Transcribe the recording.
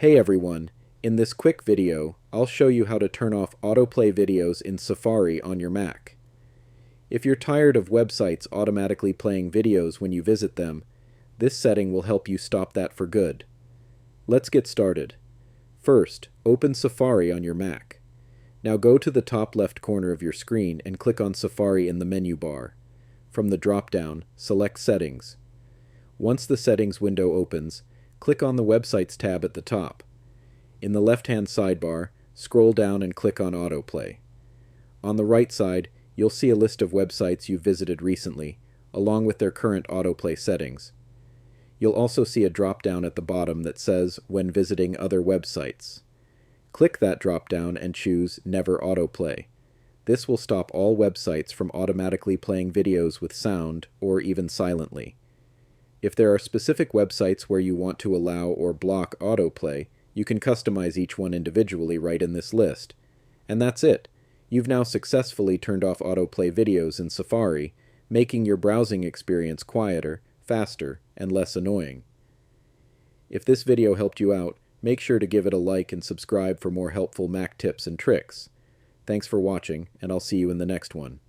Hey everyone, in this quick video, I'll show you how to turn off autoplay videos in Safari on your Mac. If you're tired of websites automatically playing videos when you visit them, this setting will help you stop that for good. Let's get started. First, open Safari on your Mac. Now go to the top left corner of your screen and click on Safari in the menu bar. From the drop-down, select Settings. Once the Settings window opens, click on the Websites tab at the top. In the left-hand sidebar, scroll down and click on Autoplay. On the right side, you'll see a list of websites you've visited recently, along with their current autoplay settings. You'll also see a drop-down at the bottom that says When visiting other websites. Click that drop-down and choose Never Autoplay. This will stop all websites from automatically playing videos with sound or even silently. If there are specific websites where you want to allow or block autoplay, you can customize each one individually right in this list. And that's it. You've now successfully turned off autoplay videos in Safari, making your browsing experience quieter, faster, and less annoying. If this video helped you out, make sure to give it a like and subscribe for more helpful Mac tips and tricks. Thanks for watching, and I'll see you in the next one.